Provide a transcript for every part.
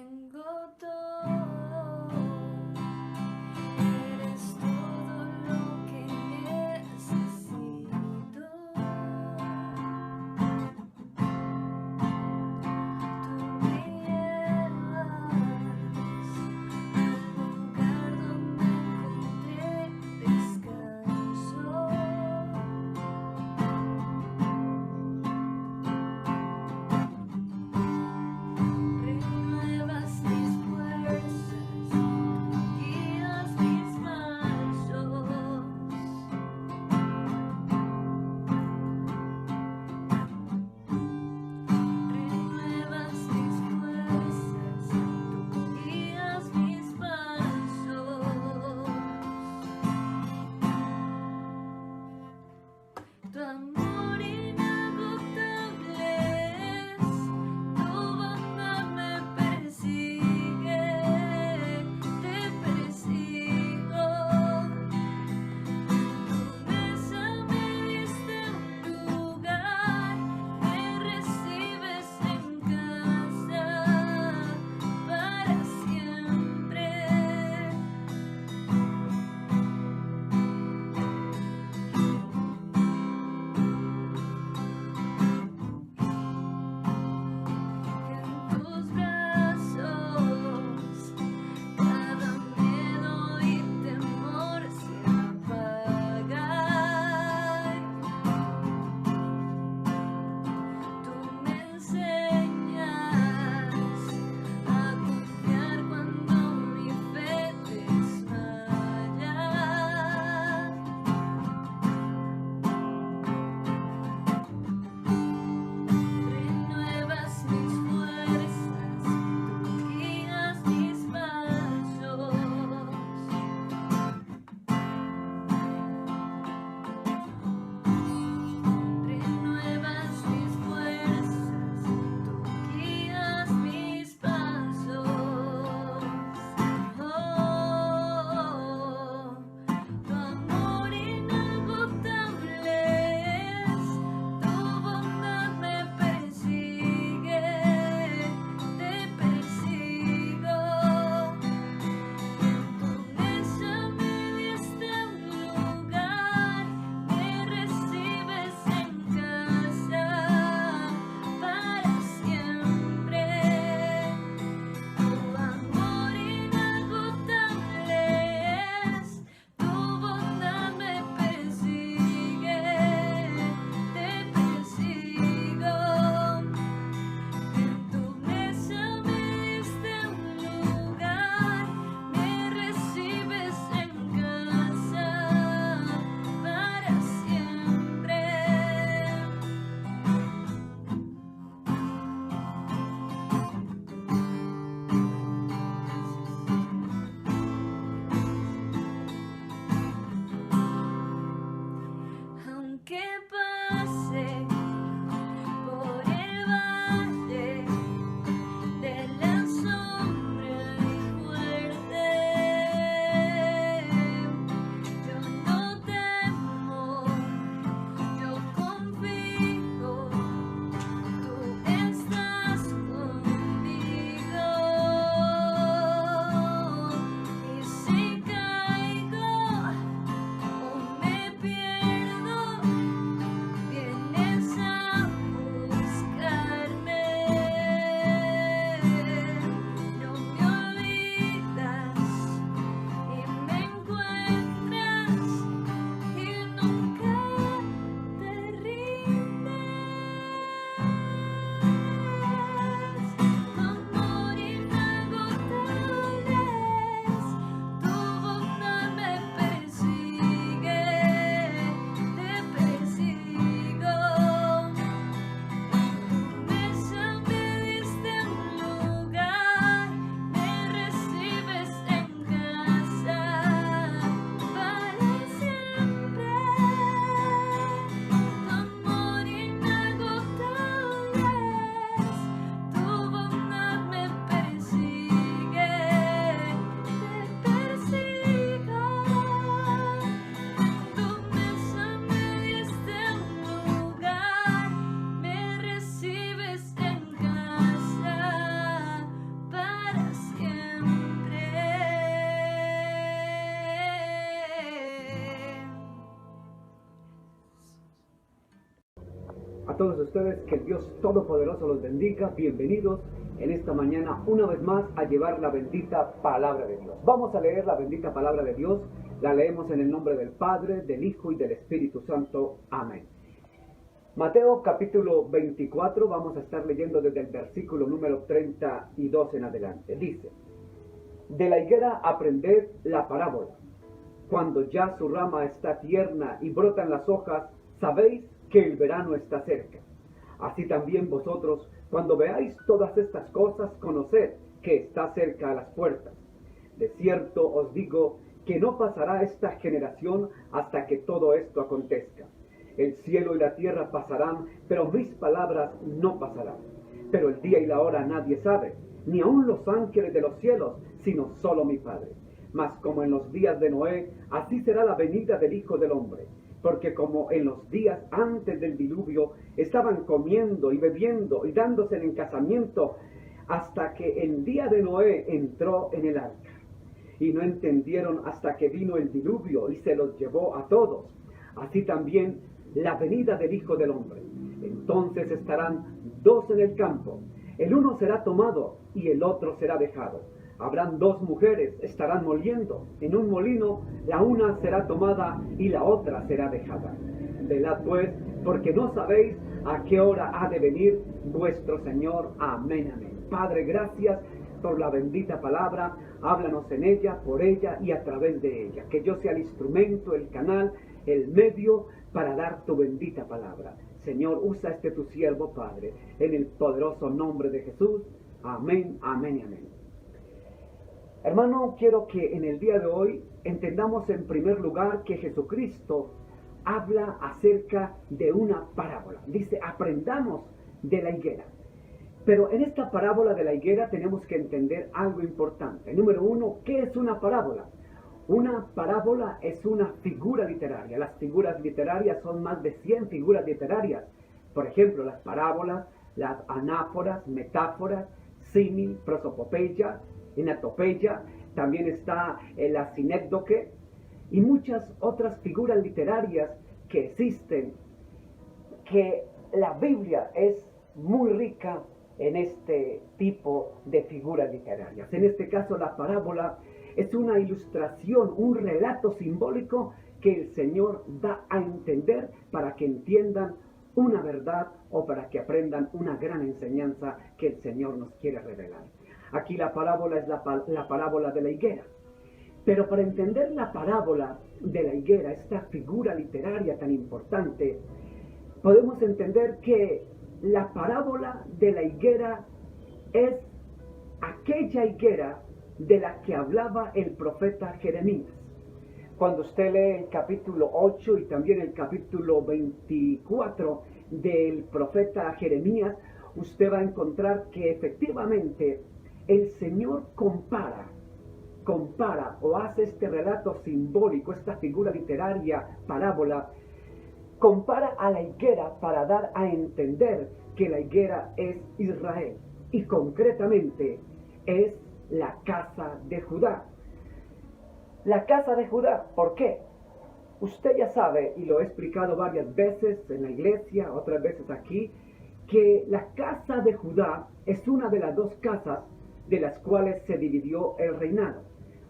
tengo todo, eres todo lo que necesito. Tú me llevas a un lugar donde encontré descanso. Renuevas mis fuerzas. A todos ustedes, que el Dios Todopoderoso los bendiga. Bienvenidos en esta mañana una vez más a llevar la bendita palabra de Dios. Vamos a leer la bendita palabra de Dios. La leemos en el nombre del Padre, del Hijo y del Espíritu Santo. Amén. Mateo capítulo 24, vamos a estar leyendo desde el versículo número 32 en adelante. Dice: de la higuera aprended la parábola. Cuando ya su rama está tierna y brotan las hojas, sabéis que el verano está cerca. Así también vosotros, cuando veáis todas estas cosas, conoced que está cerca a las puertas. De cierto os digo que no pasará esta generación hasta que todo esto acontezca. El cielo y la tierra pasarán, pero mis palabras no pasarán. Pero el día y la hora nadie sabe, ni aun los ángeles de los cielos, sino solo mi Padre. Mas como en los días de Noé, así será la venida del Hijo del Hombre. Porque como en los días antes del diluvio estaban comiendo y bebiendo y dándose en casamiento, hasta que el día de Noé entró en el arca. Y no entendieron hasta que vino el diluvio y se los llevó a todos. Así también la venida del Hijo del Hombre. Entonces estarán dos en el campo, el uno será tomado y el otro será dejado. Habrán dos mujeres, estarán moliendo en un molino, la una será tomada y la otra será dejada. Velad pues, porque no sabéis a qué hora ha de venir vuestro Señor. Amén, amén. Padre, gracias por la bendita palabra. Háblanos en ella, por ella y a través de ella. Que yo sea el instrumento, el canal, el medio para dar tu bendita palabra. Señor, usa tu siervo, Padre, en el poderoso nombre de Jesús. Amén, amén y amén. Hermano, quiero que en el día de hoy entendamos en primer lugar que Jesucristo habla acerca de una parábola. Dice, aprendamos de la higuera. Pero en esta parábola de la higuera tenemos que entender algo importante. Número uno, ¿qué es una parábola? Una parábola es una figura literaria. Las figuras literarias son más de 100 figuras literarias. Por ejemplo, las parábolas, las anáforas, metáforas, símil, prosopopeya, enatopeya, también está la sinécdoque y muchas otras figuras literarias que existen, que la Biblia es muy rica en este tipo de figuras literarias. En este caso, la parábola es una ilustración, un relato simbólico que el Señor da a entender para que entiendan una verdad o para que aprendan una gran enseñanza que el Señor nos quiere revelar. Aquí la parábola es la parábola de la higuera. Pero para entender la parábola de la higuera, esta figura literaria tan importante, podemos entender que la parábola de la higuera es aquella higuera de la que hablaba el profeta Jeremías. Cuando usted lee el capítulo 8 y también el capítulo 24 del profeta Jeremías, usted va a encontrar que efectivamente el Señor compara o hace este relato simbólico, esta figura literaria, parábola, compara a la higuera para dar a entender que la higuera es Israel y concretamente es la casa de Judá. La casa de Judá, ¿por qué? Usted ya sabe, y lo he explicado varias veces en la iglesia, otras veces aquí, que la casa de Judá es una de las dos casas de las cuales se dividió el reinado.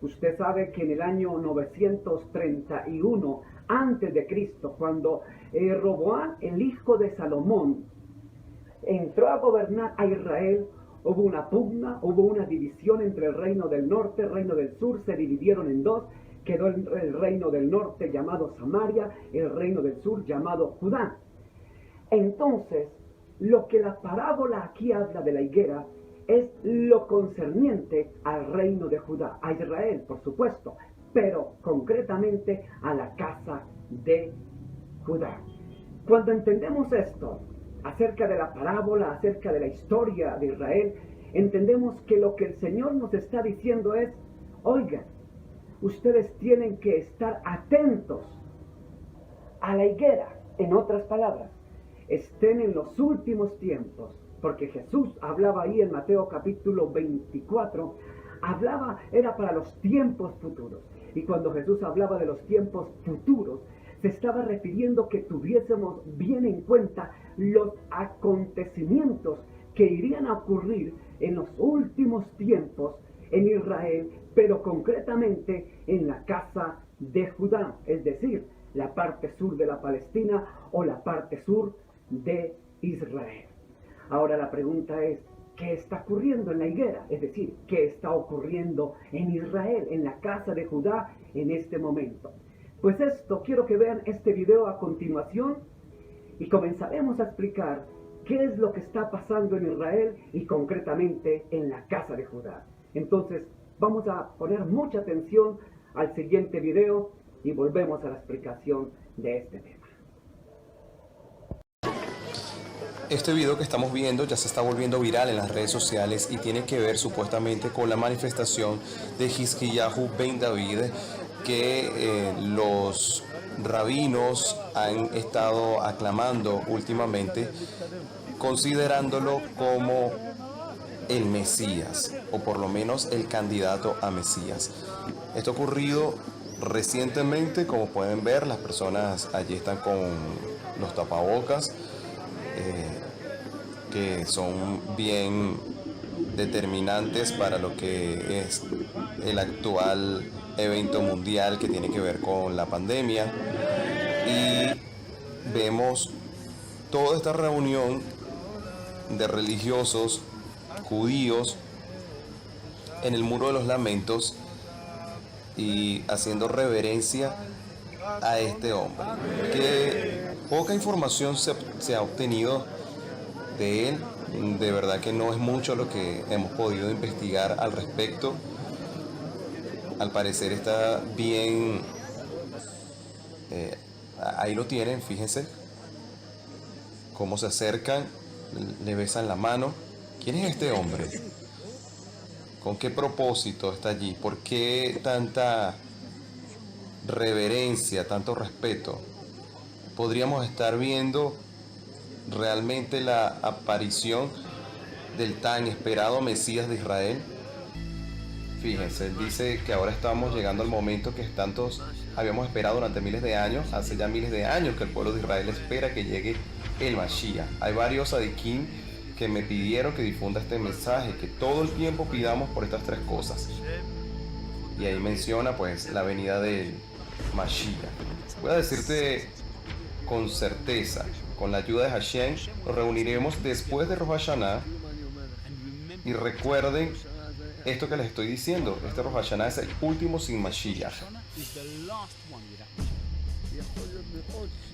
Usted sabe que en el año 931 antes de Cristo, cuando Roboam, el hijo de Salomón, entró a gobernar a Israel, hubo una pugna, hubo una división entre el reino del norte y el reino del sur, se dividieron en dos, quedó el reino del norte llamado Samaria, el reino del sur llamado Judá. Entonces, lo que la parábola aquí habla de la higuera es lo concerniente al reino de Judá, a Israel, por supuesto, pero concretamente a la casa de Judá. Cuando entendemos esto, acerca de la parábola, acerca de la historia de Israel, entendemos que lo que el Señor nos está diciendo es, oigan, ustedes tienen que estar atentos a la higuera. En otras palabras, estén en los últimos tiempos, porque Jesús hablaba ahí en Mateo capítulo 24, era para los tiempos futuros. Y cuando Jesús hablaba de los tiempos futuros, se estaba refiriendo que tuviésemos bien en cuenta los acontecimientos que irían a ocurrir en los últimos tiempos en Israel, pero concretamente en la casa de Judá, es decir, la parte sur de la Palestina o la parte sur de Israel. Ahora la pregunta es, ¿qué está ocurriendo en la higuera? Es decir, ¿qué está ocurriendo en Israel, en la casa de Judá en este momento? Pues esto, quiero que vean este video a continuación y comenzaremos a explicar qué es lo que está pasando en Israel y concretamente en la casa de Judá. Entonces, vamos a poner mucha atención al siguiente video y volvemos a la explicación de este tema. Este video que estamos viendo ya se está volviendo viral en las redes sociales y tiene que ver supuestamente con la manifestación de Hizkiyahu ben David que los rabinos han estado aclamando últimamente, considerándolo como el Mesías, o por lo menos el candidato a Mesías. Esto ha ocurrido recientemente, como pueden ver, las personas allí están con los tapabocas, que son bien determinantes para lo que es el actual evento mundial que tiene que ver con la pandemia. Y vemos toda esta reunión de religiosos judíos en el Muro de los Lamentos y haciendo reverencia a este hombre, que poca información se ha obtenido de él. De verdad que no es mucho lo que hemos podido investigar al respecto. Al parecer está bien, ahí lo tienen, fíjense cómo se acercan, le besan la mano. ¿Quién es este hombre? ¿Con qué propósito está allí? ¿Por qué tanta reverencia, tanto respeto? Podríamos estar viendo realmente la aparición del tan esperado Mesías de Israel. Fíjense, él dice que ahora estamos llegando al momento que tantos habíamos esperado durante miles de años. Hace ya miles de años que el pueblo de Israel espera que llegue el Mashiach. Hay varios tzadikim que me pidieron que difunda este mensaje, que todo el tiempo pidamos por estas tres cosas. Y ahí menciona pues la venida del Mashiach. Voy a decirte con certeza, con la ayuda de Hashem, nos reuniremos después de Rosh Hashanah. Y recuerden esto que les estoy diciendo, este Rosh Hashanah es el último sin Mashiach.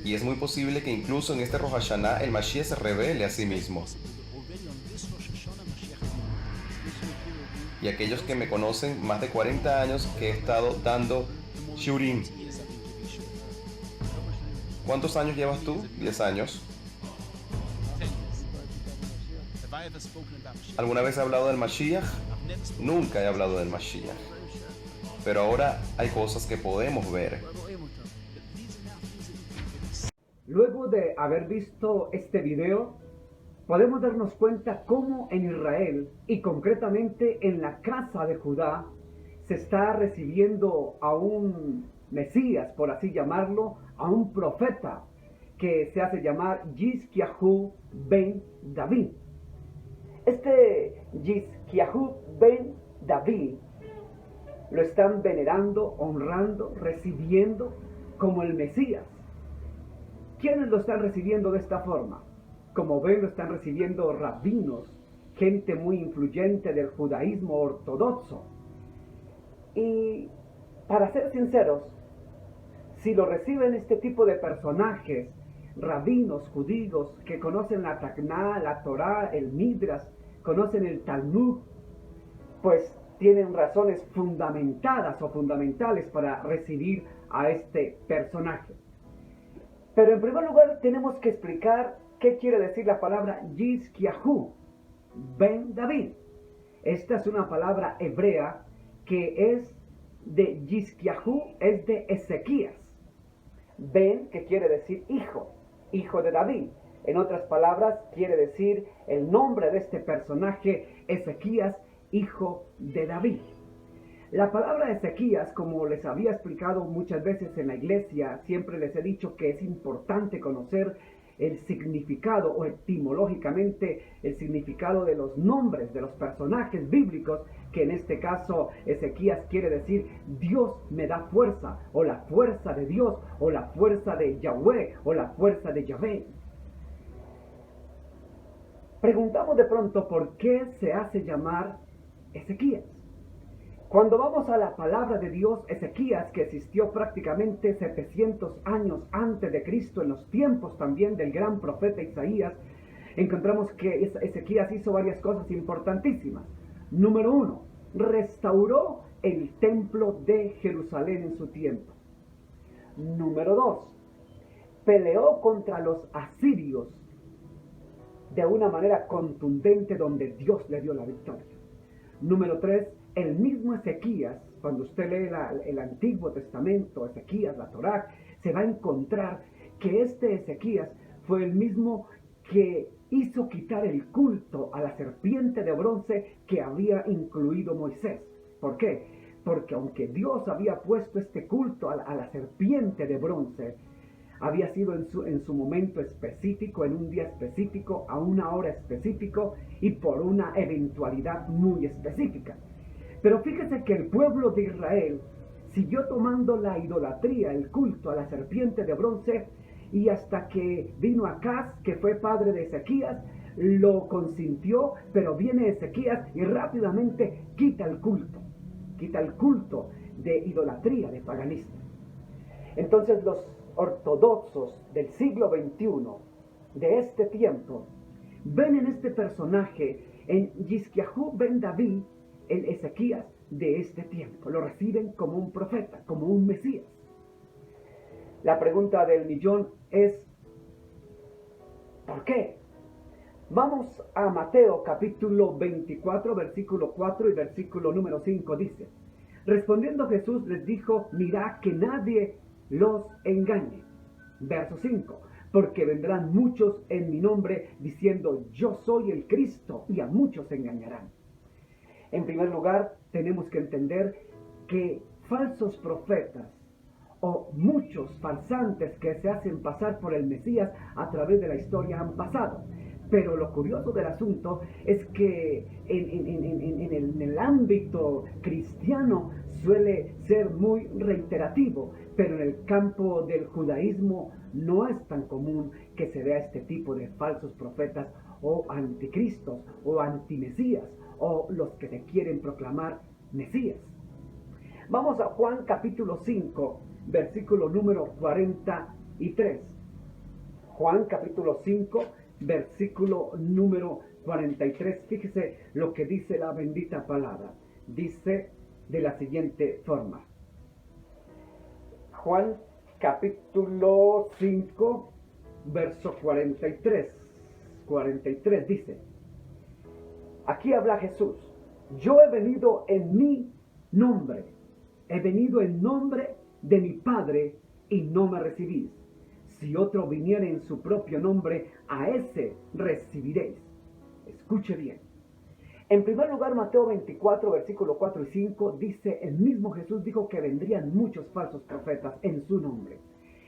Y es muy posible que incluso en este Rosh Hashanah el Mashiach se revele a sí mismo. Y aquellos que me conocen, más de 40 años que he estado dando Shurim. ¿Cuántos años llevas tú? 10 años. ¿Alguna vez he hablado del Mashiach? Nunca he hablado del Mashiach. Pero ahora hay cosas que podemos ver. Luego de haber visto este video, podemos darnos cuenta cómo en Israel y concretamente en la casa de Judá se está recibiendo a un Mesías, por así llamarlo, a un profeta que se hace llamar Hizkiyahu ben David. Este Hizkiyahu ben David lo están venerando, honrando, recibiendo como el Mesías. ¿Quiénes lo están recibiendo de esta forma? Como ven, lo están recibiendo rabinos, gente muy influyente del judaísmo ortodoxo. Y para ser sinceros, si lo reciben este tipo de personajes, rabinos judíos que conocen la Taná, la Torá, el Midrash, conocen el Talmud, pues tienen razones fundamentadas o fundamentales para recibir a este personaje. Pero en primer lugar tenemos que explicar qué quiere decir la palabra Hizkiyahu ben David. Esta es una palabra hebrea que es de Hizkiyahu, es de Ezequías. Ben, que quiere decir hijo, hijo de David. En otras palabras, quiere decir el nombre de este personaje, Ezequías, hijo de David. La palabra Ezequías, como les había explicado muchas veces en la iglesia, siempre les he dicho que es importante conocer el significado o etimológicamente el significado de los nombres de los personajes bíblicos, que en este caso Ezequías quiere decir Dios me da fuerza, o la fuerza de Dios, o la fuerza de Yahweh, o la fuerza de Yahvé. Preguntamos de pronto por qué se hace llamar Ezequías. Cuando vamos a la palabra de Dios, Ezequías, que existió prácticamente 700 años antes de Cristo, en los tiempos también del gran profeta Isaías, encontramos que Ezequías hizo varias cosas importantísimas. Número 1, restauró el templo de Jerusalén en su tiempo. Número 2, peleó contra los asirios de una manera contundente donde Dios le dio la victoria. Número 3, el mismo Ezequías, cuando usted lee el Antiguo Testamento, Ezequías, la Torá, se va a encontrar que este Ezequías fue el mismo que hizo quitar el culto a la serpiente de bronce que había incluido Moisés. ¿Por qué? Porque aunque Dios había puesto este culto a la serpiente de bronce, había sido en su momento específico, en un día específico, a una hora específica y por una eventualidad muy específica. Pero fíjese que el pueblo de Israel siguió tomando la idolatría, el culto a la serpiente de bronce, y hasta que vino Acaz, que fue padre de Ezequías, lo consintió, pero viene Ezequías y rápidamente quita el culto de idolatría, de paganismo. Entonces los ortodoxos del siglo XXI, de este tiempo, ven en este personaje, en Yisquiahu ben David, el Ezequías de este tiempo. Lo reciben como un profeta, como un Mesías. La pregunta del millón es, ¿por qué? Vamos a Mateo capítulo 24, versículo 4 y versículo número 5, dice: respondiendo Jesús les dijo, mirad que nadie los engañe. Verso 5, porque vendrán muchos en mi nombre diciendo, yo soy el Cristo, y a muchos engañarán. En primer lugar, tenemos que entender que falsos profetas o muchos farsantes que se hacen pasar por el Mesías a través de la historia han pasado. Pero lo curioso del asunto es que en el ámbito cristiano suele ser muy reiterativo, pero en el campo del judaísmo no es tan común que se vea este tipo de falsos profetas o anticristos o antimesías o los que se quieren proclamar Mesías. Vamos a Juan capítulo 5, versículo número 43. Juan capítulo 5, versículo número 43. Fíjese lo que dice la bendita palabra. Dice de la siguiente forma. Juan capítulo 5, verso 43. 43 dice, aquí habla Jesús, yo he venido en mi nombre, he venido en nombre de mi Padre y no me recibís. Si otro viniere en su propio nombre, a ese recibiréis. Escuche bien. En primer lugar, Mateo 24, versículo 4 y 5, dice, el mismo Jesús dijo que vendrían muchos falsos profetas en su nombre.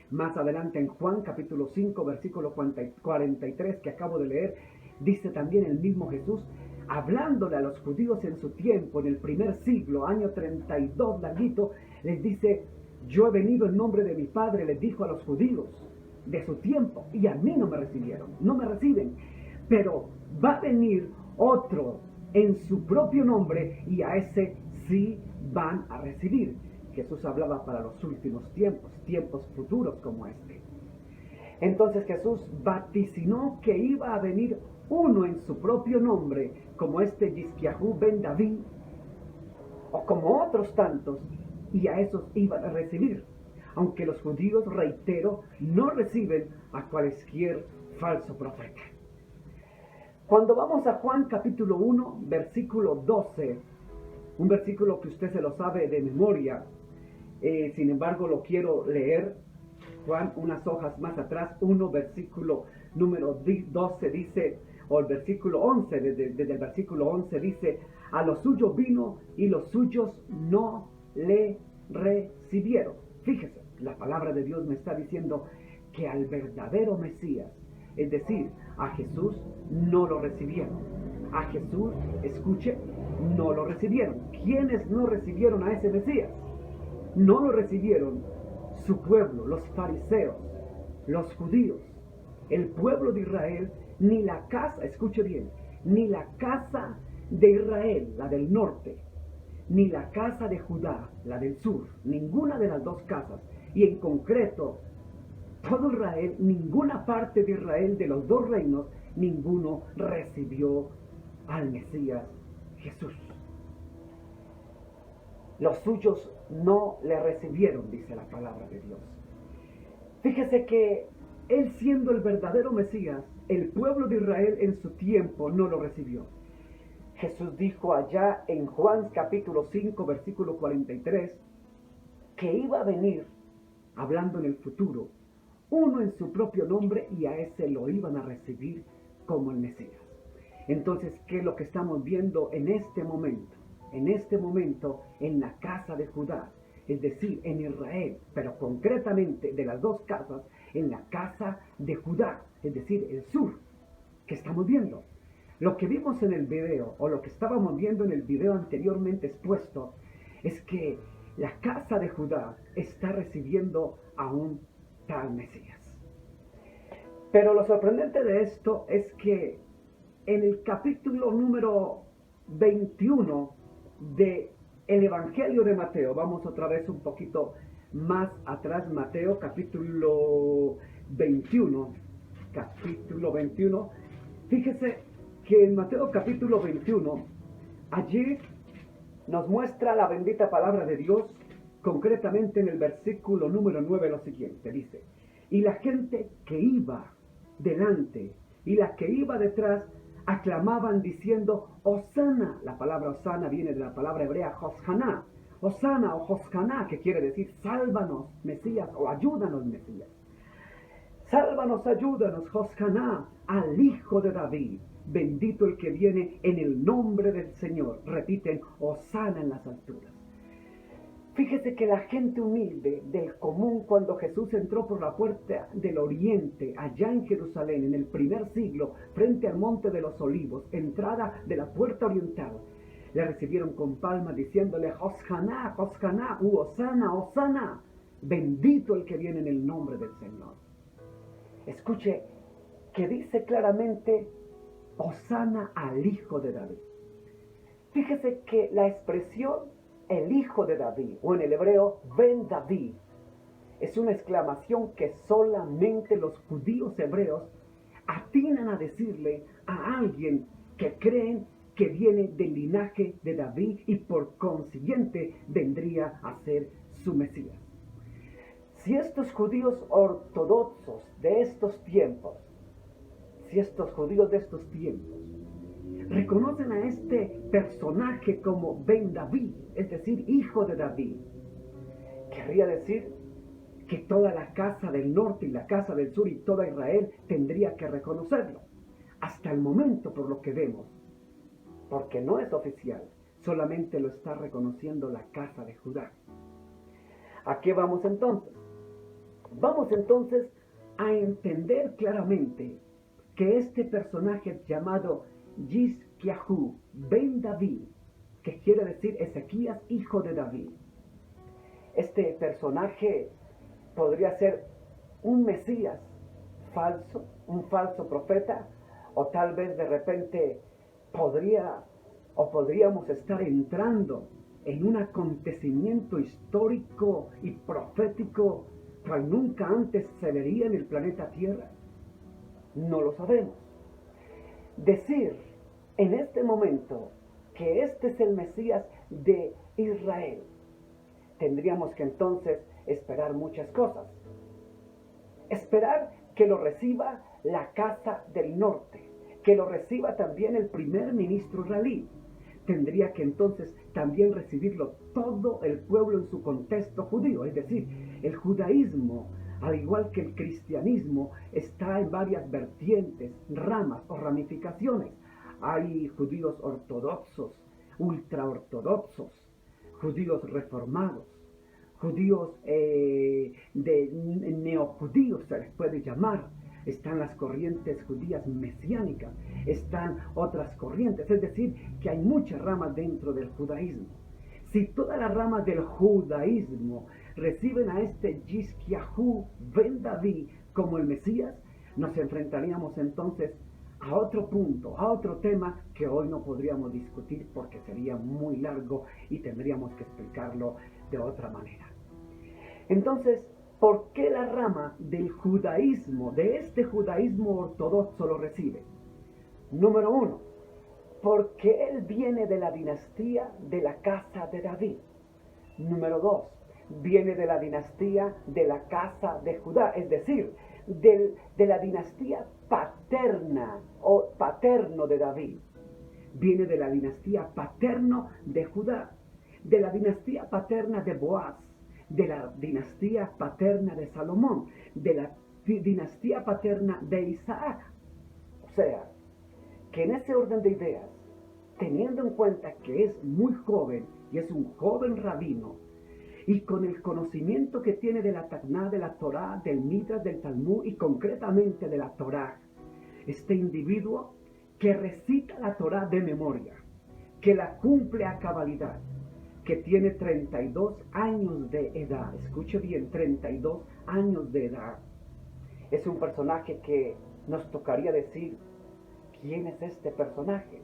Más adelante en Juan capítulo 5, versículo 43 que acabo de leer, dice también el mismo Jesús, hablándole a los judíos en su tiempo, en el primer siglo, año 32 larguito, les dice, yo he venido en nombre de mi Padre, les dijo a los judíos de su tiempo, y a mí no me recibieron, no me reciben, pero va a venir otro en su propio nombre y a ese sí van a recibir. Jesús hablaba para los últimos tiempos, tiempos futuros como este. Entonces Jesús vaticinó que iba a venir uno en su propio nombre, como este Yisquiahu ben David, o como otros tantos, y a esos iban a recibir. Aunque los judíos, reitero, no reciben a cualquier falso profeta. Cuando vamos a Juan capítulo 1, versículo 12, un versículo que usted se lo sabe de memoria, sin embargo lo quiero leer. Juan, unas hojas más atrás, 1, versículo número 12 dice, o el versículo 11, desde el versículo 11 dice, A los suyos vino y los suyos no le recibieron. Fíjese, la palabra de Dios me está diciendo que al verdadero Mesías, es decir, a Jesús, no lo recibieron. A Jesús, escuche, no lo recibieron. ¿Quiénes no recibieron a ese Mesías? No lo recibieron su pueblo, los fariseos, los judíos, el pueblo de Israel, ni la casa, escuche bien, ni la casa de Israel, la del norte, ni la casa de Judá, la del sur, ninguna de las dos casas, y en concreto, todo Israel, ninguna parte de Israel, de los dos reinos, ninguno recibió al Mesías Jesús. Los suyos no le recibieron, dice la palabra de Dios. Fíjese que él, siendo el verdadero Mesías, el pueblo de Israel en su tiempo no lo recibió. Jesús dijo allá en Juan capítulo 5, versículo 43, que iba a venir, hablando en el futuro, uno en su propio nombre, y a ese lo iban a recibir como el Mesías. Entonces, ¿qué es lo que estamos viendo en este momento? En este momento, en la casa de Judá, es decir, en Israel, pero concretamente de las dos casas, en la casa de Judá, es decir, el sur, que estamos viendo. Lo que vimos en el video, o lo que estábamos viendo en el video anteriormente expuesto, es que la casa de Judá está recibiendo a un tal Mesías. Pero lo sorprendente de esto es que en el capítulo número 21 del Evangelio de Mateo, vamos otra vez un poquito más atrás, Mateo capítulo 21, fíjese que en Mateo capítulo 21, allí nos muestra la bendita palabra de Dios, concretamente en el versículo número 9 lo siguiente, dice: y la gente que iba delante y la que iba detrás aclamaban diciendo: Hosana. La palabra Hosana viene de la palabra hebrea Hoshaná. Hosana o Hoshaná, que quiere decir sálvanos, Mesías, o ayúdanos, Mesías. Sálvanos, ayúdanos, Hoshaná, al Hijo de David. Bendito el que viene en el nombre del Señor. Repiten, Hosana en las alturas. Fíjese que la gente humilde del común, cuando Jesús entró por la puerta del oriente, allá en Jerusalén, en el primer siglo, frente al monte de los olivos, entrada de la puerta oriental, le recibieron con palmas diciéndole: Hoshaná, Hoshaná, Hosana, Hosana, bendito el que viene en el nombre del Señor. Escuche que dice claramente: Hosana al Hijo de David. Fíjese que la expresión el Hijo de David, o en el hebreo Ben David, es una exclamación que solamente los judíos hebreos atinan a decirle a alguien que creen que viene del linaje de David y por consiguiente vendría a ser su Mesías. Si estos judíos ortodoxos de estos tiempos, reconocen a este personaje como Ben David, es decir, hijo de David, querría decir que toda la casa del norte y la casa del sur y toda Israel tendría que reconocerlo. Hasta el momento, por lo que vemos, porque no es oficial, solamente lo está reconociendo la casa de Judá. ¿A qué vamos entonces? Vamos entonces a entender claramente que este personaje llamado Yizkiahu Ben David, que quiere decir Ezequías, hijo de David, este personaje podría ser un Mesías falso, un falso profeta, o tal vez de repente podríamos estar entrando en un acontecimiento histórico y profético cual nunca antes se vería en el planeta Tierra. No lo sabemos. Decir en este momento que este es el Mesías de Israel, tendríamos que entonces esperar muchas cosas. Esperar que lo reciba la casa del norte, que lo reciba también el primer ministro israelí. Tendría que entonces también recibirlo todo el pueblo en su contexto judío, es decir, el judaísmo, al igual que el cristianismo, está en varias vertientes, ramas o ramificaciones. Hay judíos ortodoxos, ultraortodoxos, judíos reformados, judíos neojudíos se les puede llamar. Están las corrientes judías mesiánicas, están otras corrientes, es decir, que hay muchas ramas dentro del judaísmo. Si todas las ramas del judaísmo reciben a este Yizkiyahu ben David como el Mesías, nos enfrentaríamos entonces a otro punto, a otro tema que hoy no podríamos discutir porque sería muy largo y tendríamos que explicarlo de otra manera. Entonces, ¿por qué la rama del judaísmo, de este judaísmo ortodoxo lo recibe? Número 1, porque él viene de la dinastía de la casa de David. Número 2, viene de la dinastía de la casa de Judá, es decir, de la dinastía paterna o paterno de David. Viene de la dinastía paterno de Judá, de la dinastía paterna de Boaz, de la dinastía paterna de Salomón, de la dinastía paterna de Isaac. O sea, que en ese orden de ideas, teniendo en cuenta que es muy joven y es un joven rabino, y con el conocimiento que tiene de la Taná, de la Torá, del Midrash, del Talmud y concretamente de la Torá, este individuo que recita la Torá de memoria, que la cumple a cabalidad, que tiene 32 años de edad, escuche bien, 32 años de edad, es un personaje que nos tocaría decir, ¿quién es este personaje?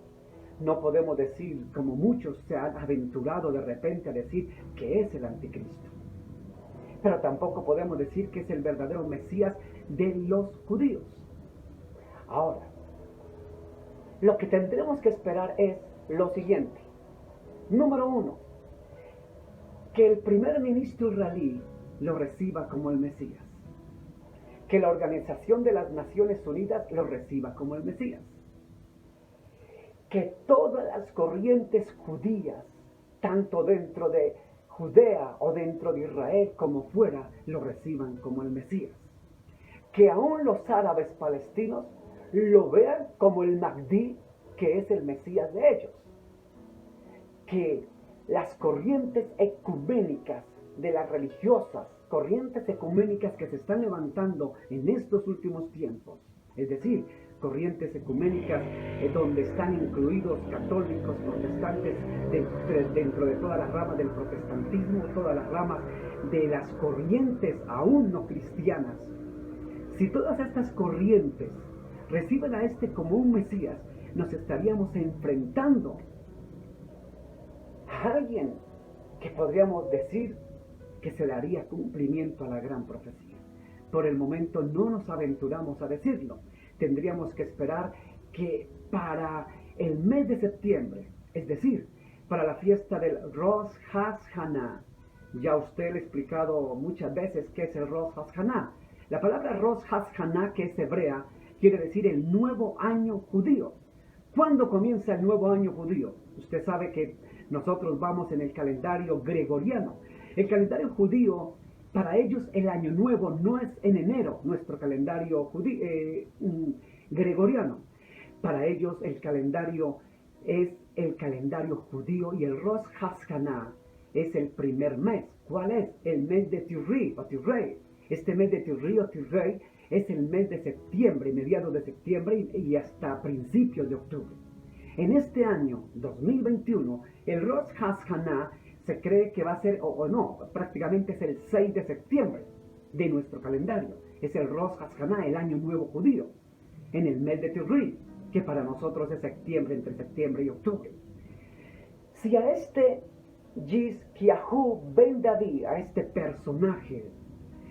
No podemos decir, como muchos se han aventurado de repente a decir, que es el anticristo. Pero tampoco podemos decir que es el verdadero Mesías de los judíos. Ahora, lo que tendremos que esperar es lo siguiente. Número 1, que el primer ministro israelí lo reciba como el Mesías. Que la Organización de las Naciones Unidas lo reciba como el Mesías. Que todas las corrientes judías, tanto dentro de Judea o dentro de Israel como fuera, lo reciban como el Mesías. Que aún los árabes palestinos lo vean como el Mahdi, que es el Mesías de ellos. Que las corrientes ecuménicas de las religiosas, corrientes ecuménicas que se están levantando en estos últimos tiempos, es decir, corrientes ecuménicas donde están incluidos católicos, protestantes, dentro de todas las ramas del protestantismo, todas las ramas de las corrientes aún no cristianas. Si todas estas corrientes reciben a este como un Mesías, nos estaríamos enfrentando a alguien que podríamos decir que se le haría cumplimiento a la gran profecía. Por el momento no nos aventuramos a decirlo. Tendríamos que esperar que para el mes de septiembre, es decir, para la fiesta del Rosh Hashanah, ya usted le he explicado muchas veces qué es el Rosh Hashanah. La palabra Rosh Hashanah, que es hebrea, quiere decir el nuevo año judío. ¿Cuándo comienza el nuevo año judío? Usted sabe que nosotros vamos en el calendario gregoriano. El calendario judío, para ellos el año nuevo no es en enero, nuestro calendario gregoriano. Para ellos el calendario es el calendario judío y el Rosh Hashanah es el primer mes. ¿Cuál es? El mes de Tirri o Tirrei. Este mes de Tirri o Tirrei es el mes de septiembre, mediados de septiembre y hasta principios de octubre. En este año 2021, el Rosh Hashanah se cree que va a ser, o no, prácticamente es el 6 de septiembre de nuestro calendario. Es el Rosh Hashanah, el año nuevo judío, en el mes de Tirri, que para nosotros es septiembre, entre septiembre y octubre. Si a este Yizkiyahu ben David, a este personaje,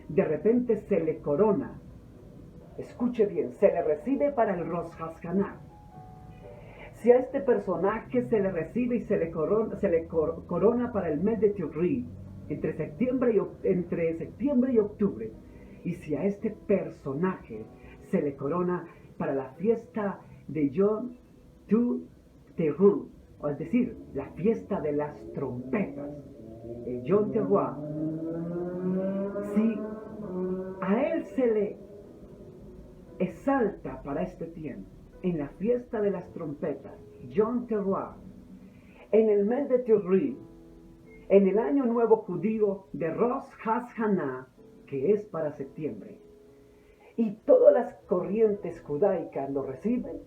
de repente se le corona, escuche bien, se le recibe para el Rosh Hashanah. Si a este personaje se le recibe y se le corona para el mes de Tirri, entre septiembre y octubre, y si a este personaje se le corona para la fiesta de Yom Teruah, es decir, la fiesta de las trompetas, el Yom Teruah, si a él se le exalta para este tiempo, en la fiesta de las trompetas, Yom Teruah, en el mes de Tisri, en el año nuevo judío de Rosh Hashanah, que es para septiembre, y todas las corrientes judaicas lo reciben,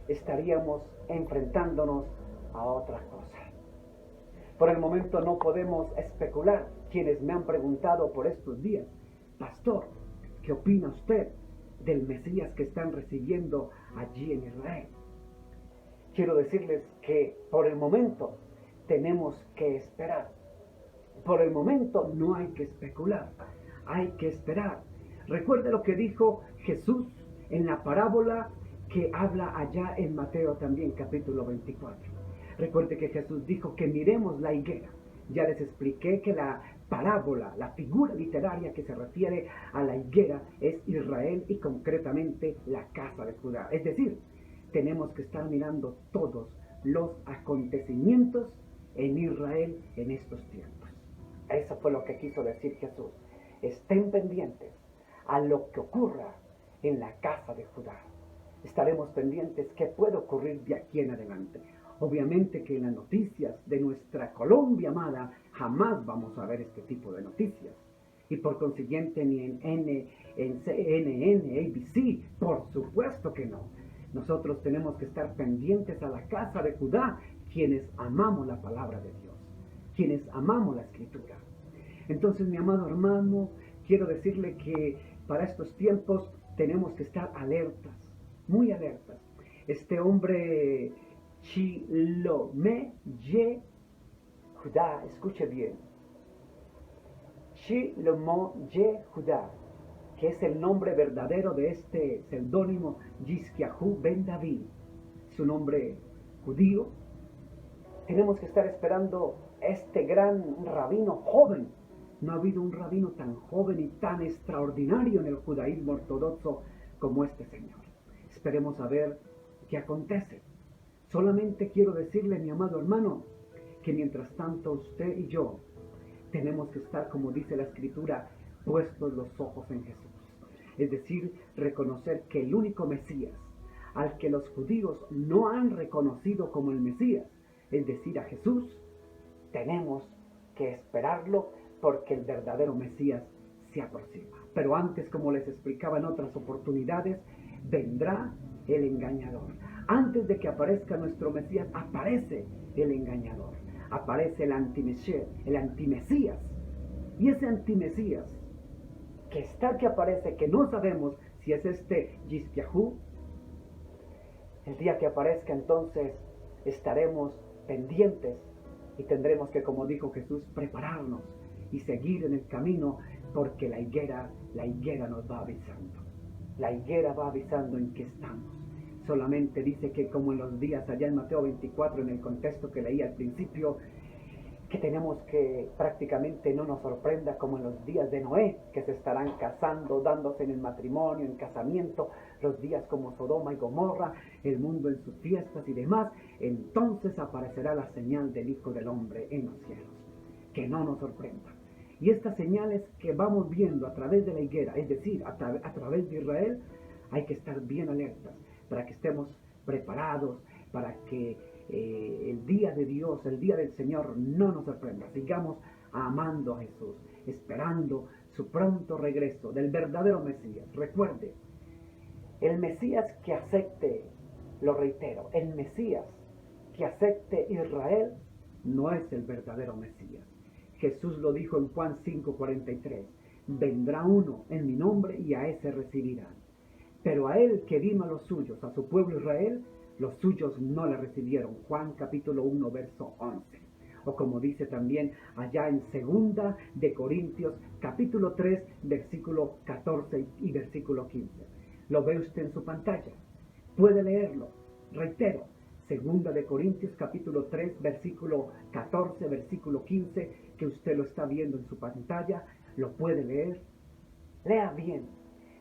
estaríamos enfrentándonos a otra cosa. Por el momento no podemos especular. Quienes me han preguntado por estos días, pastor, ¿qué opina usted del Mesías que están recibiendo allí en Israel? Quiero decirles que por el momento tenemos que esperar. Por el momento no hay que especular, hay que esperar. Recuerde lo que dijo Jesús en la parábola que habla allá en Mateo también, capítulo 24. Recuerde que Jesús dijo que miremos la higuera. Ya les expliqué que la parábola, la figura literaria que se refiere a la higuera es Israel y concretamente la casa de Judá. Es decir, tenemos que estar mirando todos los acontecimientos en Israel en estos tiempos. Eso fue lo que quiso decir Jesús. Estén pendientes a lo que ocurra en la casa de Judá. Estaremos pendientes qué puede ocurrir de aquí en adelante. Obviamente que en las noticias de nuestra Colombia amada jamás vamos a ver este tipo de noticias. Y por consiguiente ni en CNN, ABC, por supuesto que no. Nosotros tenemos que estar pendientes a la casa de Judá, quienes amamos la palabra de Dios, quienes amamos la Escritura. Entonces, mi amado hermano, quiero decirle que para estos tiempos tenemos que estar alertas, muy alertas. Este hombre Shilome Judá, escuche bien, Shilome Judá, que es el nombre verdadero de este seudónimo Yizkiahu ben David, su nombre judío. Tenemos que estar esperando este gran rabino joven. No ha habido un rabino tan joven y tan extraordinario en el judaísmo ortodoxo como este señor. Esperemos a ver qué acontece. Solamente quiero decirle, mi amado hermano, que mientras tanto usted y yo tenemos que estar, como dice la Escritura, puestos los ojos en Jesús. Es decir, reconocer que el único Mesías al que los judíos no han reconocido como el Mesías, es decir, a Jesús, tenemos que esperarlo porque el verdadero Mesías se aproxima. Pero antes, como les explicaba en otras oportunidades, vendrá el engañador. Antes de que aparezca nuestro Mesías, aparece el engañador. Aparece el antimesías. Y ese antimesías que aparece, que no sabemos si es este Yizkiahu, el día que aparezca entonces estaremos pendientes y tendremos que, como dijo Jesús, prepararnos y seguir en el camino, porque la higuera nos va avisando. La higuera va avisando en qué estamos. Solamente dice que como en los días allá en Mateo 24, en el contexto que leí al principio, que tenemos que prácticamente no nos sorprenda como en los días de Noé, que se estarán casando, dándose en el matrimonio, en casamiento, los días como Sodoma y Gomorra, el mundo en sus fiestas y demás. Entonces aparecerá la señal del Hijo del Hombre en los cielos. Que no nos sorprenda. Y estas señales que vamos viendo a través de la higuera, es decir, a través de Israel, hay que estar bien alertas para que estemos preparados, para que el día de Dios, el día del Señor no nos sorprenda. Sigamos amando a Jesús, esperando su pronto regreso del verdadero Mesías. Recuerde, el Mesías que acepte, lo reitero, el Mesías que acepte Israel no es el verdadero Mesías. Jesús lo dijo en Juan 5:43, vendrá uno en mi nombre y a ese recibirán. Pero a él que vino a los suyos, a su pueblo Israel, los suyos no le recibieron. Juan capítulo 1, verso 11. O como dice también allá en 2 de Corintios capítulo 3, versículo 14 y versículo 15. Lo ve usted en su pantalla. Puede leerlo. Reitero, 2 de Corintios capítulo 3, versículo 14, versículo 15, que usted lo está viendo en su pantalla, lo puede leer. Lea bien.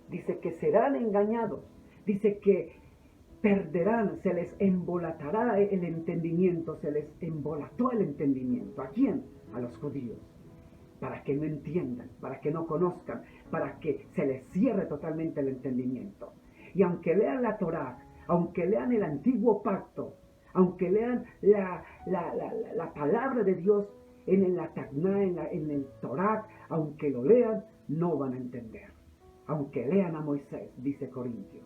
Dice que serán engañados. Dice que perderán, se les embolatará el entendimiento, se les embolató el entendimiento. ¿A quién? A los judíos. Para que no entiendan, para que no conozcan, para que se les cierre totalmente el entendimiento. Y aunque lean la Torá, aunque lean el antiguo pacto, Aunque lean la palabra de Dios en el Atacná, en el Torá, aunque lo lean, no van a entender. Aunque lean a Moisés, dice Corintios.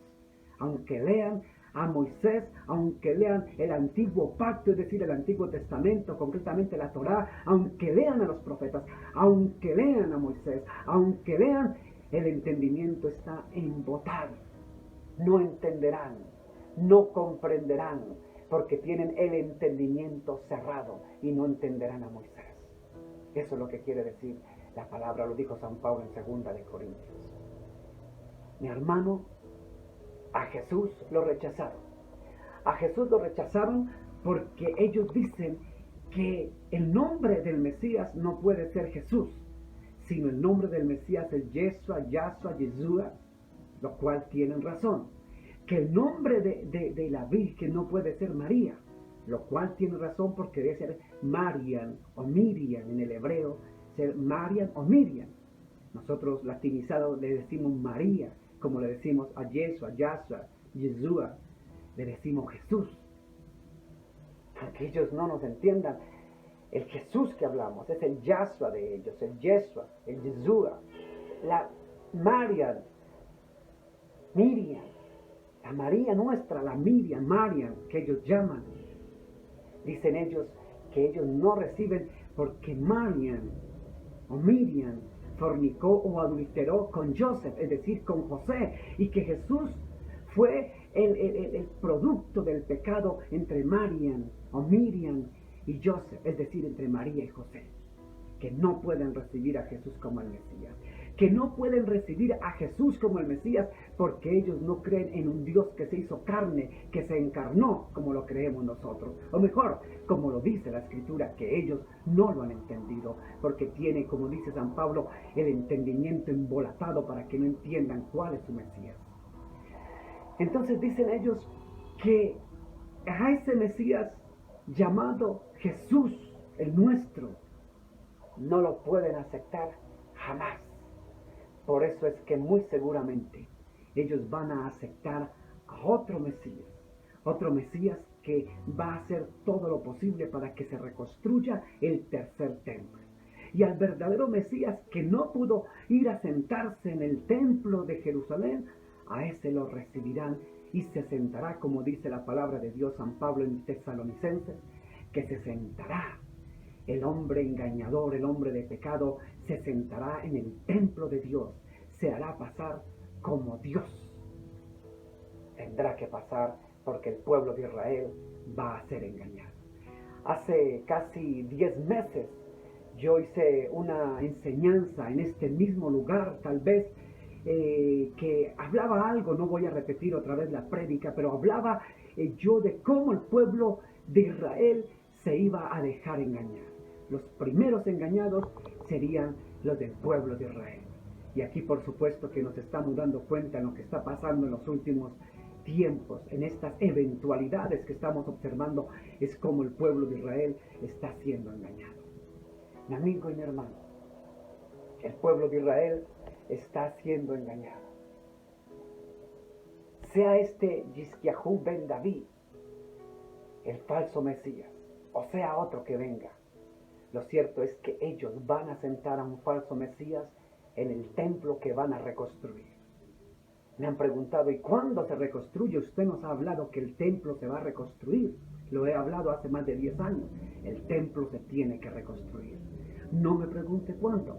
Aunque lean a Moisés, aunque lean el antiguo pacto, es decir, el Antiguo Testamento, concretamente la Torá, aunque lean a los profetas, aunque lean a Moisés, aunque lean, el entendimiento está embotado. No entenderán, no comprenderán, porque tienen el entendimiento cerrado y no entenderán a Moisés. Eso es lo que quiere decir la palabra, lo dijo San Pablo en 2 de Corintios. Mi hermano, a Jesús lo rechazaron. A Jesús lo rechazaron porque ellos dicen que el nombre del Mesías no puede ser Jesús, sino el nombre del Mesías es Yeshua, Yeshua, lo cual tienen razón. Que el nombre de la Virgen no puede ser María, lo cual tiene razón porque debe ser Marian o Miriam en el hebreo, ser Marian o Miriam. Nosotros latinizados le decimos María, como le decimos a Yeshua, Yeshua, le decimos Jesús. Aunque ellos no nos entiendan, el Jesús que hablamos es el Yahshua de ellos, el Yeshua, el Yeshua, la Marian, Miriam, la María nuestra, la Miriam, Marian, que ellos llaman. Dicen ellos que ellos no reciben porque Marian o Miriam fornicó o adulteró con Joseph, es decir, con José, y que Jesús fue el producto del pecado entre Marian o Miriam y Joseph, es decir, entre María y José, que no pueden recibir a Jesús como el Mesías, que no pueden recibir a Jesús como el Mesías porque ellos no creen en un Dios que se hizo carne, que se encarnó como lo creemos nosotros, o mejor, como lo dice la Escritura, que ellos no lo han entendido, porque tiene, como dice San Pablo, el entendimiento embolatado para que no entiendan cuál es su Mesías. Entonces dicen ellos que a ese Mesías llamado Jesús, el nuestro, no lo pueden aceptar jamás. Por eso es que muy seguramente ellos van a aceptar a otro Mesías que va a hacer todo lo posible para que se reconstruya el tercer templo. Y al verdadero Mesías que no pudo ir a sentarse en el templo de Jerusalén, a ese lo recibirán y se sentará, como dice la palabra de Dios San Pablo en Tesalonicenses, que se sentará. El hombre engañador, el hombre de pecado, se sentará en el templo de Dios, se hará pasar como Dios. Tendrá que pasar porque el pueblo de Israel va a ser engañado. Hace casi 10 meses yo hice una enseñanza en este mismo lugar, tal vez, que hablaba algo, no voy a repetir otra vez la prédica, pero hablaba yo de cómo el pueblo de Israel se iba a dejar engañar. Los primeros engañados serían los del pueblo de Israel. Y aquí por supuesto que nos estamos dando cuenta en lo que está pasando en los últimos tiempos, en estas eventualidades que estamos observando, es como el pueblo de Israel está siendo engañado. Mi amigo y mi hermano, el pueblo de Israel está siendo engañado. Sea este Yisquiahú ben David, el falso Mesías, o sea otro que venga, lo cierto es que ellos van a sentar a un falso Mesías en el templo que van a reconstruir. Me han preguntado, ¿y cuándo se reconstruye? Usted nos ha hablado que el templo se va a reconstruir. Lo he hablado hace más de 10 años. El templo se tiene que reconstruir. No me pregunte cuándo.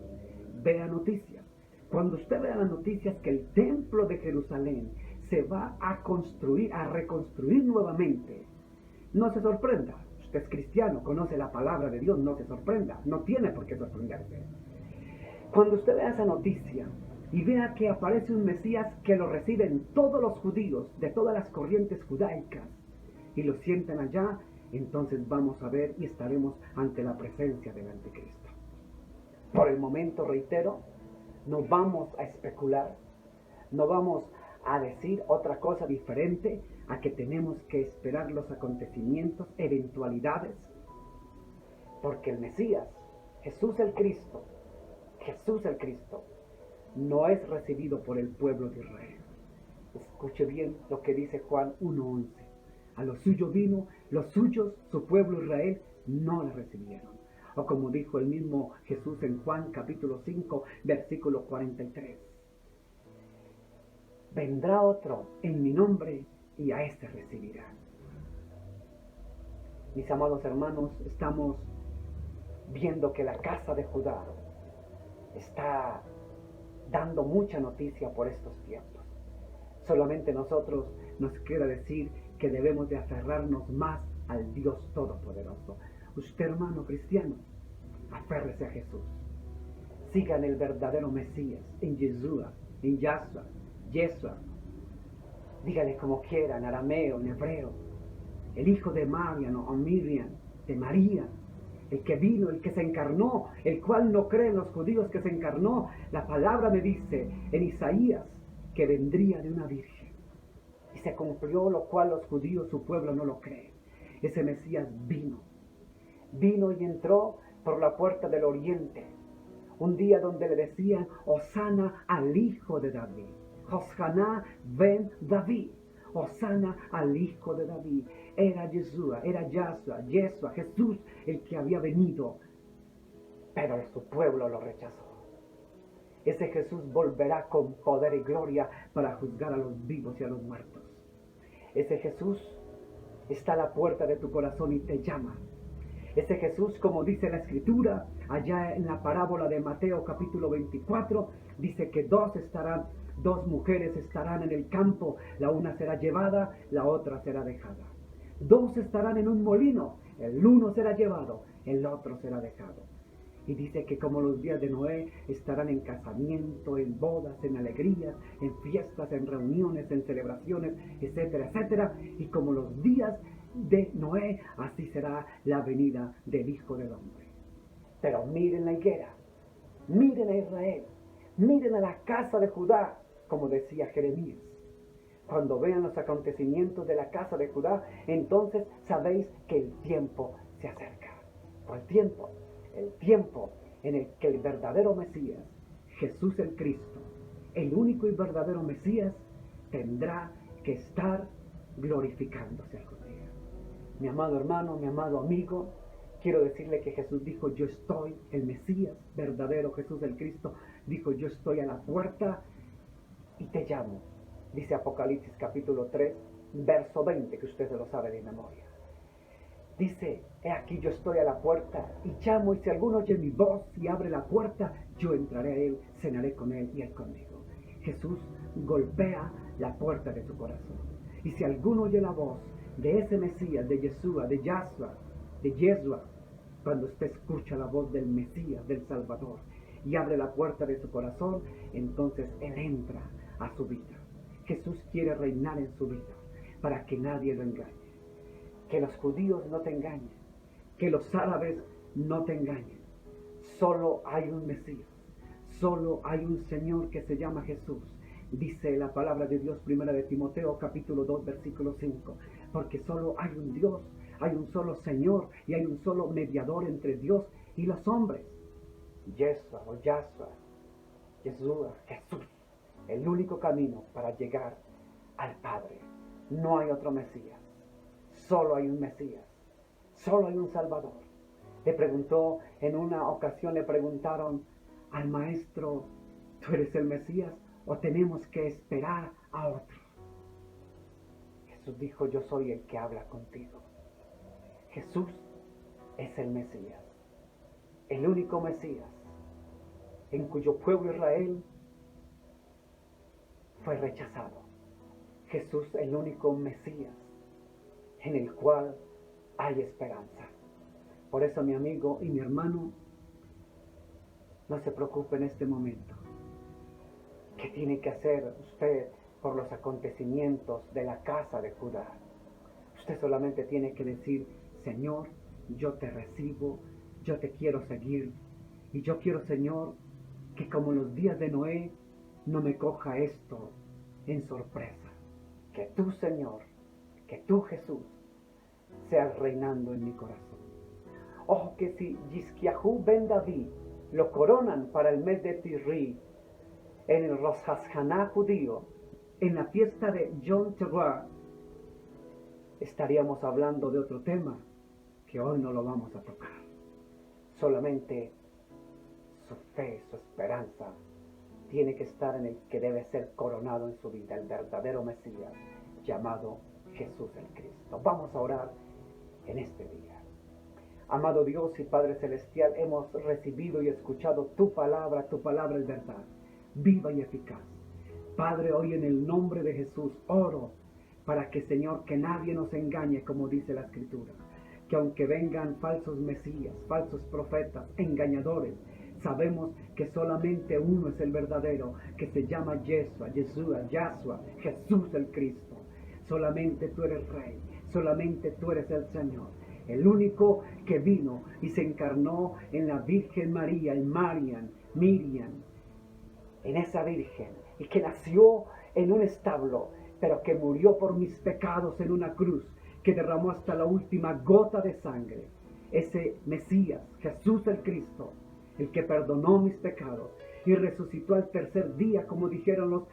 Vea noticias. Cuando usted vea las noticias que el templo de Jerusalén se va a construir, a reconstruir nuevamente, no se sorprenda. Usted es cristiano, conoce la palabra de Dios, no se sorprenda. No tiene por qué sorprenderse. Cuando usted vea esa noticia y vea que aparece un Mesías que lo reciben todos los judíos de todas las corrientes judaicas y lo sientan allá, entonces vamos a ver y estaremos ante la presencia del anticristo. Por el momento, reitero, no vamos a especular, no vamos a decir otra cosa diferente a que tenemos que esperar los acontecimientos, eventualidades, porque el Mesías, Jesús el Cristo, no es recibido por el pueblo de Israel. Escuche bien lo que dice Juan 1:11. A los suyos vino, los suyos, su pueblo Israel, no le recibieron. O como dijo el mismo Jesús en Juan capítulo 5, versículo 43. Vendrá otro en mi nombre y a este recibirán. Mis amados hermanos, estamos viendo que la casa de Judá está dando mucha noticia por estos tiempos. Solamente nosotros nos queda decir que debemos de aferrarnos más al Dios Todopoderoso. Usted, hermano cristiano, aférrese a Jesús. Sigan el verdadero Mesías, en Yeshua, en Yeshua. Dígale como quiera, en arameo, en hebreo. El hijo de Mariano o Miriam, de María, el que vino, el que se encarnó, el cual no creen los judíos que se encarnó. La palabra me dice en Isaías que vendría de una virgen. Y se cumplió lo cual los judíos, su pueblo, no lo creen. Ese Mesías vino y entró por la puerta del oriente. Un día donde le decían, Hosana al hijo de David. Hosana ben David. Hosana al hijo de David. Era Yeshua, Jesús, el que había venido. Pero su pueblo lo rechazó. Ese Jesús volverá con poder y gloria para juzgar a los vivos y a los muertos. Ese Jesús está a la puerta de tu corazón y te llama. Ese Jesús, como dice la Escritura, allá en la parábola de Mateo capítulo 24, dice que dos mujeres estarán en el campo, la una será llevada, la otra será dejada. Dos estarán en un molino, el uno será llevado, el otro será dejado. Y dice que como los días de Noé estarán en casamiento, en bodas, en alegrías, en fiestas, en reuniones, en celebraciones, etcétera, etcétera. Y como los días de Noé, así será la venida del Hijo del Hombre. Pero miren la higuera, miren a Israel, miren a la casa de Judá, como decía Jeremías. Cuando vean los acontecimientos de la casa de Judá, entonces sabéis que el tiempo se acerca. ¿Cuál tiempo? El tiempo en el que el verdadero Mesías, Jesús el Cristo, el único y verdadero Mesías, tendrá que estar glorificándose algún día. Mi amado hermano, mi amado amigo, quiero decirle que Jesús dijo, yo estoy, el Mesías verdadero, Jesús el Cristo, dijo, yo estoy a la puerta y te llamo. Dice Apocalipsis capítulo 3, verso 20, que usted se lo sabe de memoria. Dice, he aquí yo estoy a la puerta y llamo, y si alguno oye mi voz y abre la puerta, yo entraré a él, cenaré con él y él conmigo. Jesús golpea la puerta de tu corazón. Y si alguno oye la voz de ese Mesías, de Yeshua, de Yeshua, cuando usted escucha la voz del Mesías, del Salvador, y abre la puerta de su corazón, entonces él entra a su vida. Jesús quiere reinar en su vida para que nadie lo engañe. Que los judíos no te engañen, que los árabes no te engañen. Solo hay un Mesías, solo hay un Señor que se llama Jesús. Dice la palabra de Dios, primera de Timoteo, capítulo 2, versículo 5. Porque solo hay un Dios, hay un solo Señor y hay un solo mediador entre Dios y los hombres. Yeshua, Jesús, el único camino para llegar al Padre. No hay otro Mesías. Solo hay un Mesías, solo hay un Salvador. En una ocasión le preguntaron al maestro, ¿tú eres el Mesías o tenemos que esperar a otro? Jesús dijo, yo soy el que habla contigo. Jesús es el Mesías, el único Mesías, en cuyo pueblo Israel fue rechazado. Jesús, el único Mesías, en el cual hay esperanza. Por eso, mi amigo y mi hermano, no se preocupe en este momento. ¿Qué tiene que hacer usted por los acontecimientos de la casa de Judá? Usted solamente tiene que decir, Señor, yo te recibo, yo te quiero seguir, y yo quiero, Señor, que como en los días de Noé, no me coja esto en sorpresa. Que tú, Señor, que tú, Jesús, seas reinando en mi corazón. Ojo que si Yizkiahu ben David lo coronan para el mes de Tisri, en el Rosh Hashanah judío, en la fiesta de Yom Teruah, estaríamos hablando de otro tema que hoy no lo vamos a tocar. Solamente su fe, su esperanza tiene que estar en el que debe ser coronado en su vida, el verdadero Mesías, llamado Jesús el Cristo. Vamos a orar en este día. Amado Dios y Padre Celestial, hemos recibido y escuchado tu palabra es verdad, viva y eficaz. Padre, hoy en el nombre de Jesús oro para que, Señor, que nadie nos engañe, como dice la Escritura, que aunque vengan falsos mesías, falsos profetas, engañadores, sabemos que solamente uno es el verdadero, que se llama Yeshua, Jesús el Cristo. Solamente tú eres Rey, solamente tú eres el Señor, el único que vino y se encarnó en la Virgen María, en Miriam, en esa Virgen, y que nació en un establo, pero que murió por mis pecados en una cruz, que derramó hasta la última gota de sangre. Ese Mesías, Jesús el Cristo, el que perdonó mis pecados y resucitó al tercer día, como dijeron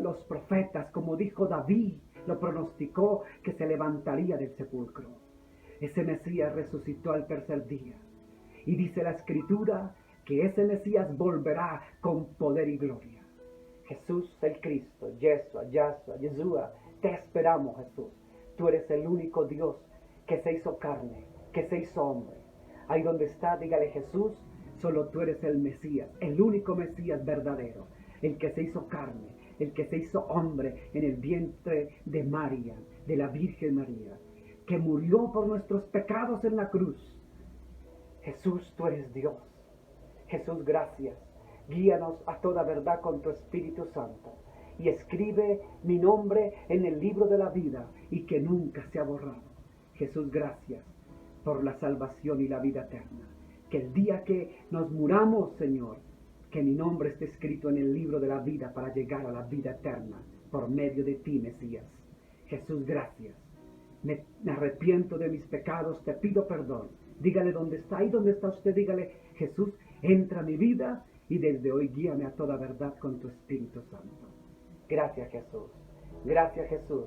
los profetas, como dijo David, lo pronosticó que se levantaría del sepulcro. Ese Mesías resucitó al tercer día. Y dice la Escritura que ese Mesías volverá con poder y gloria. Jesús el Cristo, Yeshua, te esperamos, Jesús. Tú eres el único Dios que se hizo carne, que se hizo hombre. Ahí donde está, dígale: Jesús, solo tú eres el Mesías, el único Mesías verdadero, el que se hizo carne, el que se hizo hombre en el vientre de María, de la Virgen María, que murió por nuestros pecados en la cruz. Jesús, tú eres Dios. Jesús, gracias. Guíanos a toda verdad con tu Espíritu Santo. Y escribe mi nombre en el libro de la vida y que nunca sea borrado. Jesús, gracias por la salvación y la vida eterna. Que el día que nos muramos, Señor, que mi nombre esté escrito en el libro de la vida para llegar a la vida eterna por medio de ti, Mesías. Jesús, gracias. Me arrepiento de mis pecados, te pido perdón. Dígale dónde está, ahí donde está usted, dígale: Jesús, entra a mi vida y desde hoy guíame a toda verdad con tu Espíritu Santo. Gracias, Jesús. Gracias, Jesús.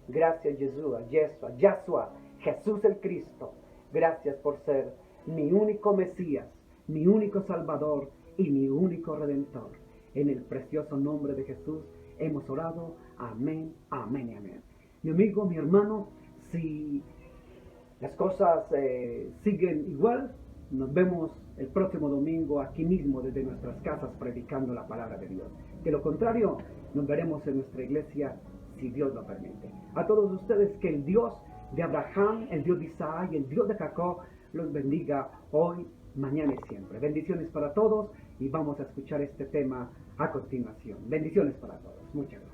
Gracias, Yeshua, Jesús el Cristo. Gracias por ser mi único Mesías, mi único Salvador y mi único Redentor. En el precioso nombre de Jesús hemos orado. Amén, amén y amén. Mi amigo, mi hermano, si las cosas siguen igual, nos vemos el próximo domingo aquí mismo desde nuestras casas predicando la palabra de Dios. De lo contrario, nos veremos en nuestra iglesia si Dios lo permite. A todos ustedes, que el Dios de Abraham, el Dios de Isaac y el Dios de Jacob los bendiga hoy, mañana y siempre. Bendiciones para todos y vamos a escuchar este tema a continuación. Bendiciones para todos. Muchas gracias.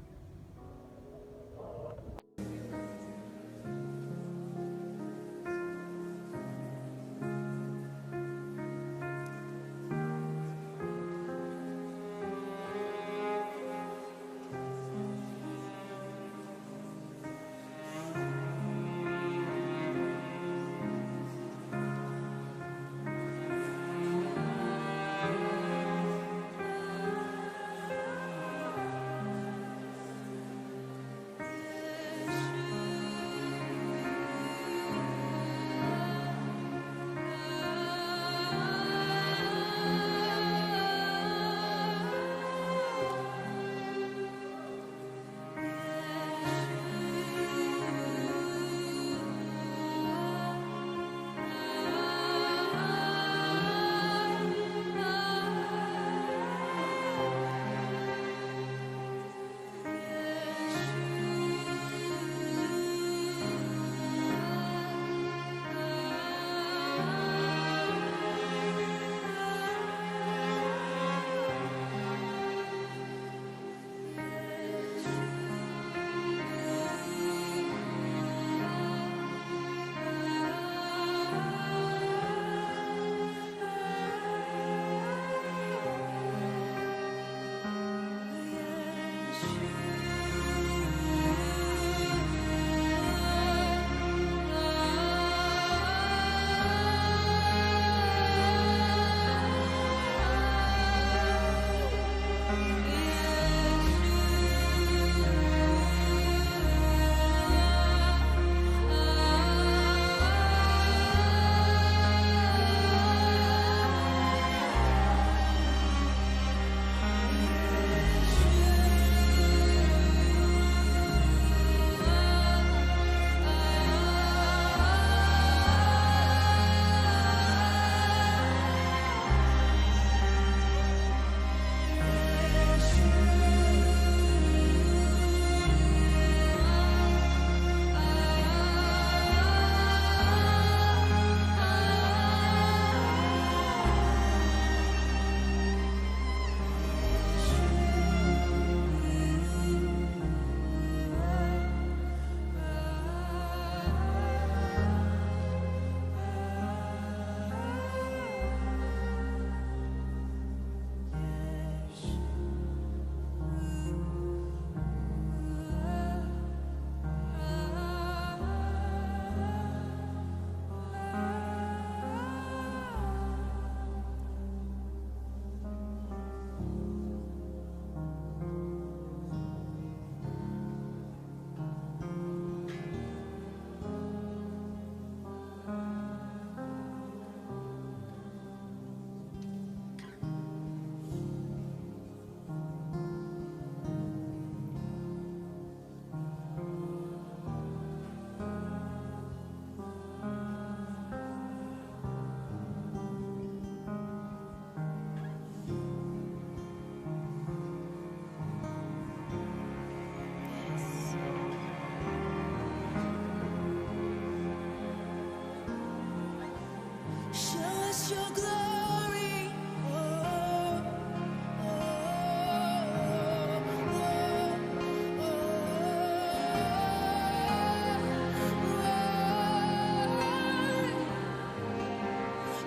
your glory. Oh,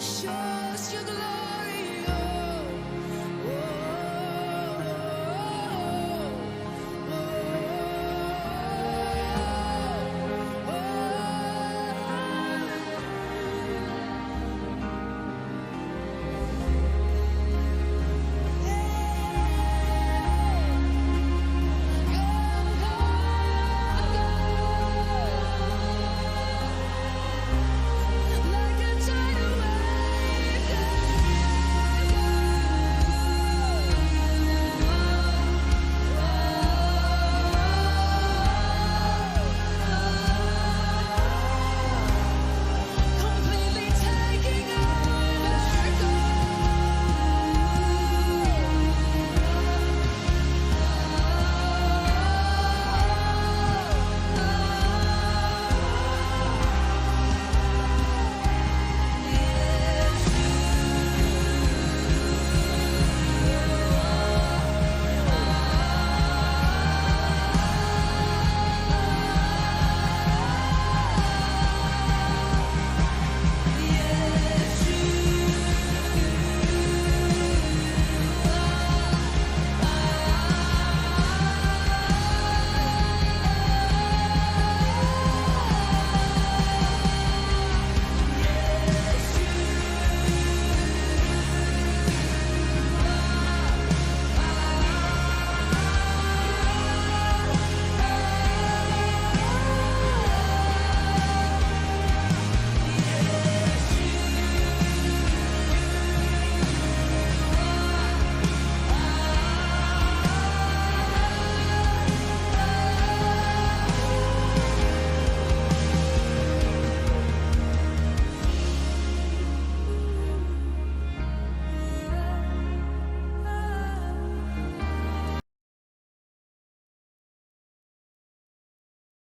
show us your glory.